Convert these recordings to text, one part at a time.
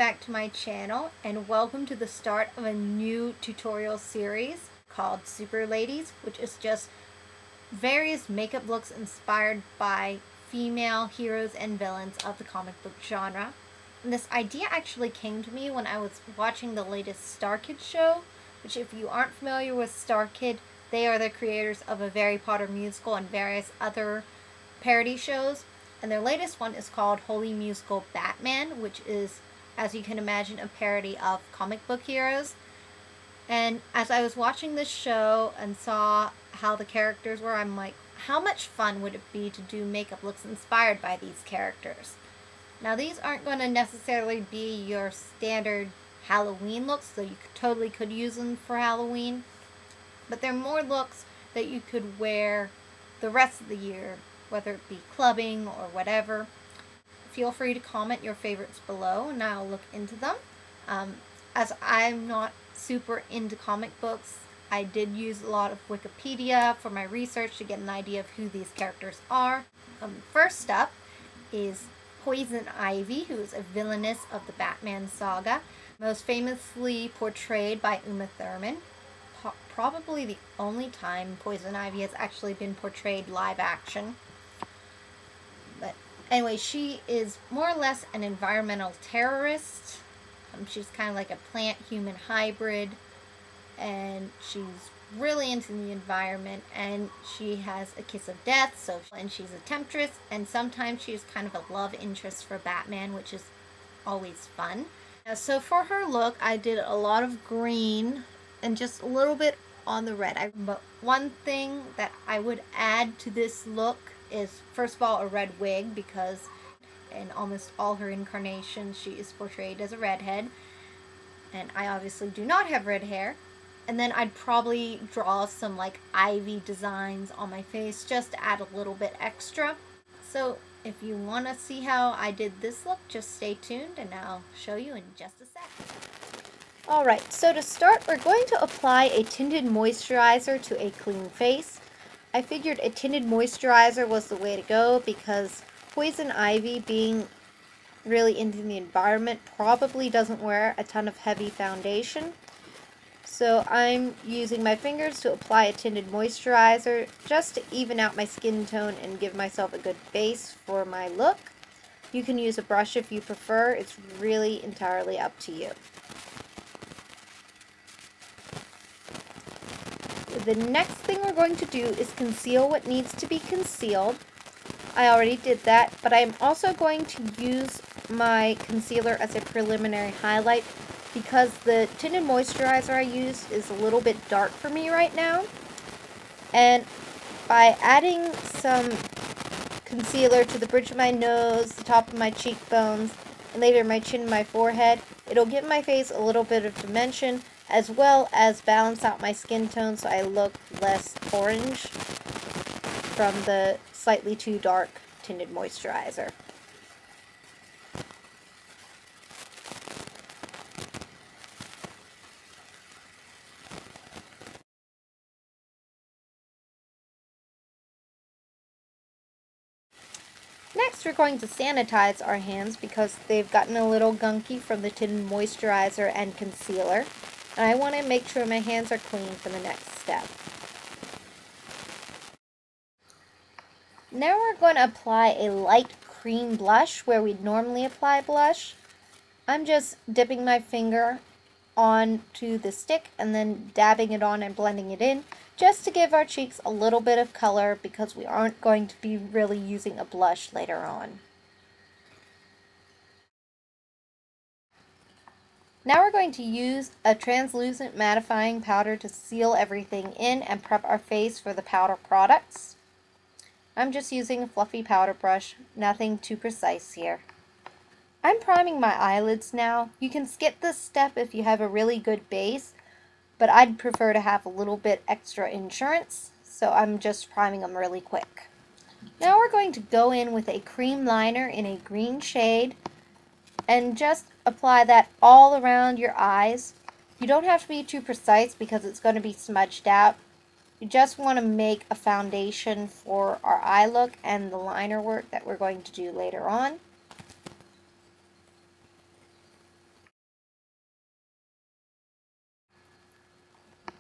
back to my channel and welcome to the start of a new tutorial series called Super Ladies, which is just various makeup looks inspired by female heroes and villains of the comic book genre. And this idea actually came to me when I was watching the latest Star Kid show, which if you aren't familiar with Star Kid, they are the creators of a Harry Potter musical and various other parody shows. And their latest one is called Holy Musical Batman, which is, as you can imagine, a parody of comic book heroes. And as I was watching this show and saw how the characters were, I'm like, how much fun would it be to do makeup looks inspired by these characters? Now, these aren't going to necessarily be your standard Halloween looks, so you totally could use them for Halloween. But they're more looks that you could wear the rest of the year, whether it be clubbing or whatever. Feel free to comment your favorites below and I'll look into them. As I'm not super into comic books, I did use a lot of Wikipedia for my research to get an idea of who these characters are. First up is Poison Ivy, who is a villainess of the Batman saga, most famously portrayed by Uma Thurman. Probably the only time Poison Ivy has actually been portrayed live action. But anyway, she is more or less an environmental terrorist. She's kind of like a plant-human hybrid, and she's really into the environment, and she has a kiss of death, and she's a temptress, and sometimes she's kind of a love interest for Batman, which is always fun. So for her look, I did a lot of green and just a little bit on the red. But one thing that I would add to this look is, first of all, a red wig, because in almost all her incarnations she is portrayed as a redhead, and I obviously do not have red hair. And then I'd probably draw some like ivy designs on my face just to add a little bit extra. So if you want to see how I did this look, just stay tuned and I'll show you in just a sec. Alright, so to start, we're going to apply a tinted moisturizer to a clean face. I figured a tinted moisturizer was the way to go because Poison Ivy, being really into the environment, probably doesn't wear a ton of heavy foundation. So I'm using my fingers to apply a tinted moisturizer just to even out my skin tone and give myself a good base for my look. You can use a brush if you prefer. It's really entirely up to you. The next thing we're going to do is conceal what needs to be concealed. I already did that, but I'm also going to use my concealer as a preliminary highlight because the tinted moisturizer I used is a little bit dark for me right now. And by adding some concealer to the bridge of my nose, the top of my cheekbones, and later my chin and my forehead, it'll give my face a little bit of dimension, as well as balance out my skin tone so I look less orange from the slightly too dark tinted moisturizer. Next, we're going to sanitize our hands because they've gotten a little gunky from the tinted moisturizer and concealer. And I want to make sure my hands are clean for the next step. Now we're going to apply a light cream blush where we'd normally apply blush. I'm just dipping my finger onto the stick and then dabbing it on and blending it in, just to give our cheeks a little bit of color because we aren't going to be really using a blush later on. Now we're going to use a translucent mattifying powder to seal everything in and prep our face for the powder products. I'm just using a fluffy powder brush, nothing too precise here. I'm priming my eyelids now. You can skip this step if you have a really good base, but I'd prefer to have a little bit extra insurance, so I'm just priming them really quick. Now we're going to go in with a cream liner in a green shade and just apply that all around your eyes. You don't have to be too precise because it's going to be smudged out. You just want to make a foundation for our eye look and the liner work that we're going to do later on.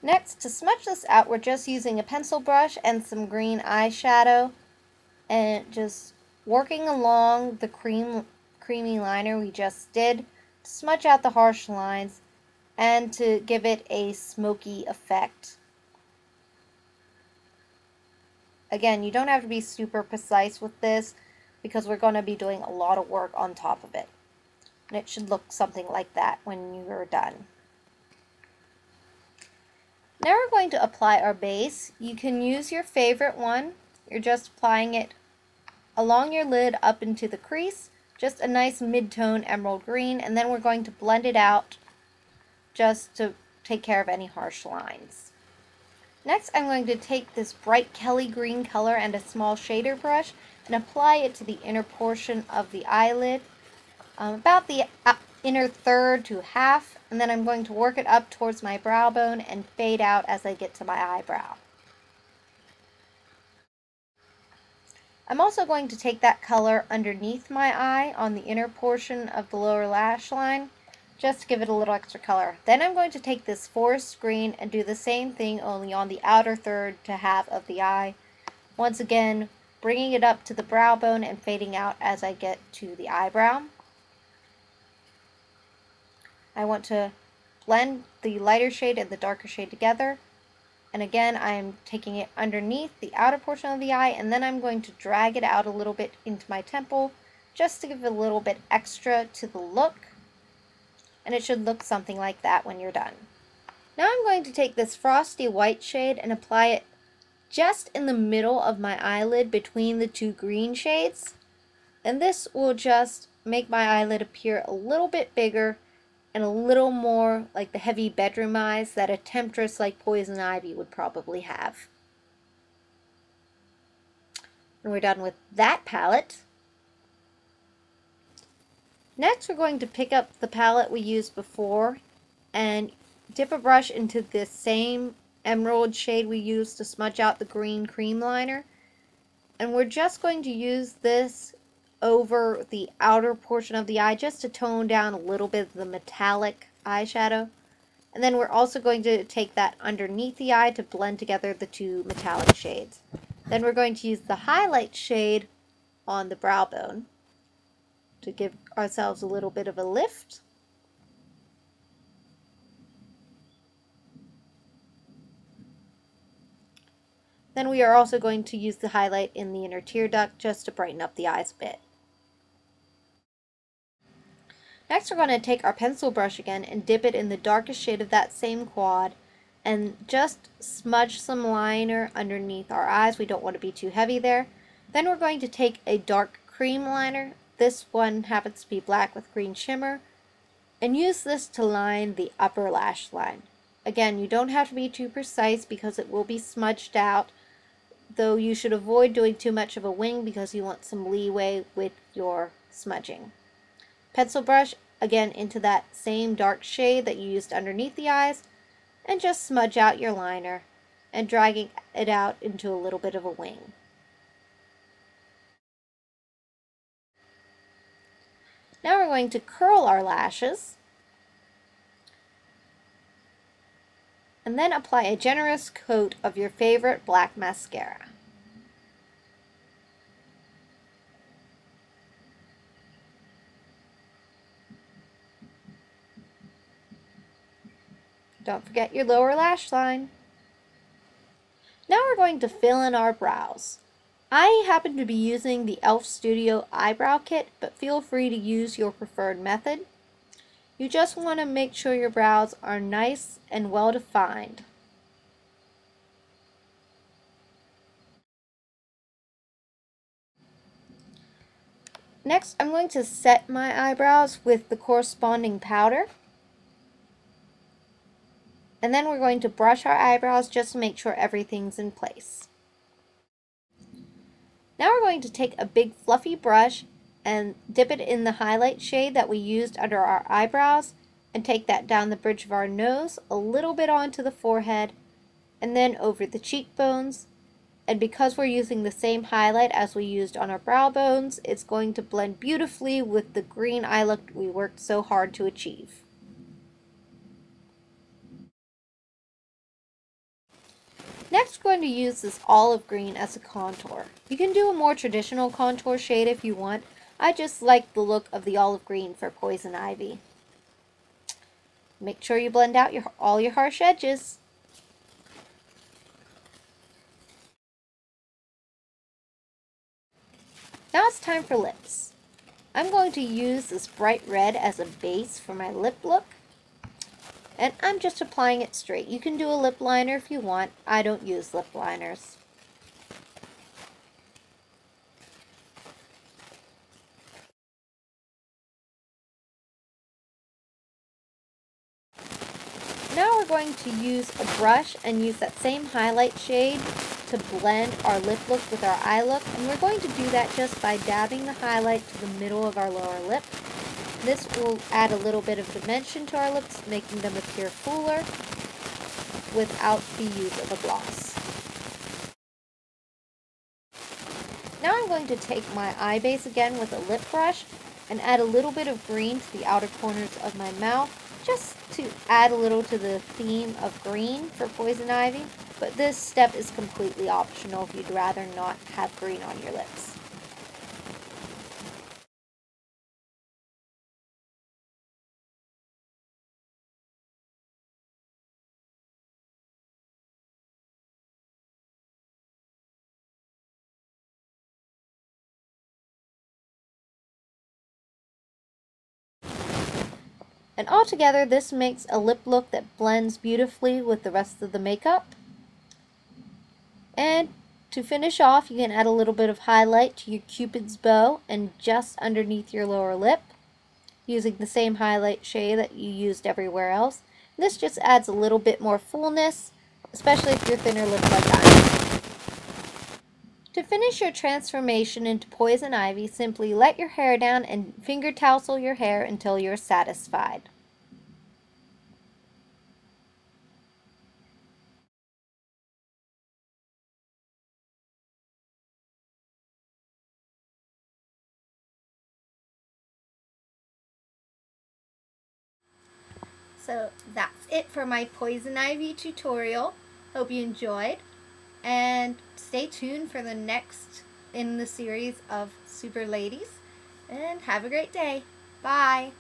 Next, to smudge this out, we're just using a pencil brush and some green eyeshadow and just working along the creamy liner we just did to smudge out the harsh lines and to give it a smoky effect. Again, you don't have to be super precise with this because we're going to be doing a lot of work on top of it. And it should look something like that when you're done. Now we're going to apply our base. You can use your favorite one. You're just applying it along your lid up into the crease. Just a nice mid-tone emerald green, and then we're going to blend it out just to take care of any harsh lines. Next, I'm going to take this bright Kelly green color and a small shader brush and apply it to the inner portion of the eyelid, about the inner third to half, and then I'm going to work it up towards my brow bone and fade out as I get to my eyebrow. I'm also going to take that color underneath my eye on the inner portion of the lower lash line, just to give it a little extra color. Then I'm going to take this forest green and do the same thing, only on the outer third to half of the eye. Once again, bringing it up to the brow bone and fading out as I get to the eyebrow. I want to blend the lighter shade and the darker shade together. And again, I'm taking it underneath the outer portion of the eye, and then I'm going to drag it out a little bit into my temple, just to give it a little bit extra to the look. And it should look something like that when you're done. Now I'm going to take this frosty white shade and apply it just in the middle of my eyelid between the two green shades. And this will just make my eyelid appear a little bit bigger and a little more like the heavy bedroom eyes that a temptress like Poison Ivy would probably have. And we're done with that palette. Next, we're going to pick up the palette we used before and dip a brush into the same emerald shade we used to smudge out the green cream liner. And we're just going to use this over the outer portion of the eye just to tone down a little bit of the metallic eyeshadow. And then we're also going to take that underneath the eye to blend together the two metallic shades. Then we're going to use the highlight shade on the brow bone to give ourselves a little bit of a lift. Then we are also going to use the highlight in the inner tear duct just to brighten up the eyes a bit. Next, we're going to take our pencil brush again and dip it in the darkest shade of that same quad and just smudge some liner underneath our eyes. We don't want to be too heavy there. Then we're going to take a dark cream liner. This one happens to be black with green shimmer, and use this to line the upper lash line. Again, you don't have to be too precise because it will be smudged out, though you should avoid doing too much of a wing because you want some leeway with your smudging. Pencil brush again into that same dark shade that you used underneath the eyes, and just smudge out your liner and dragging it out into a little bit of a wing. Now we're going to curl our lashes and then apply a generous coat of your favorite black mascara. Don't forget your lower lash line. Now we're going to fill in our brows. I happen to be using the E.L.F. Studio Eyebrow Kit, but feel free to use your preferred method. You just want to make sure your brows are nice and well defined. Next, I'm going to set my eyebrows with the corresponding powder. And then we're going to brush our eyebrows just to make sure everything's in place. Now we're going to take a big fluffy brush and dip it in the highlight shade that we used under our eyebrows and take that down the bridge of our nose, a little bit onto the forehead, and then over the cheekbones. And because we're using the same highlight as we used on our brow bones, it's going to blend beautifully with the green eye look we worked so hard to achieve. Next, we're going to use this olive green as a contour. You can do a more traditional contour shade if you want. I just like the look of the olive green for Poison Ivy. Make sure you blend out all your harsh edges. Now it's time for lips. I'm going to use this bright red as a base for my lip look. And I'm just applying it straight. You can do a lip liner if you want. I don't use lip liners. Now we're going to use a brush and use that same highlight shade to blend our lip look with our eye look. And we're going to do that just by dabbing the highlight to the middle of our lower lip. This will add a little bit of dimension to our lips, making them appear fuller without the use of a gloss. Now I'm going to take my eye base again with a lip brush and add a little bit of green to the outer corners of my mouth, just to add a little to the theme of green for Poison Ivy. But this step is completely optional if you'd rather not have green on your lips. And altogether, this makes a lip look that blends beautifully with the rest of the makeup. And to finish off, you can add a little bit of highlight to your Cupid's bow and just underneath your lower lip, using the same highlight shade that you used everywhere else. This just adds a little bit more fullness, especially if you're thinner lipped like I am. To finish your transformation into Poison Ivy, simply let your hair down and finger tousle your hair until you're satisfied. So that's it for my Poison Ivy tutorial. Hope you enjoyed, and stay tuned for the next in the series of Super Ladies, and have a great day. Bye!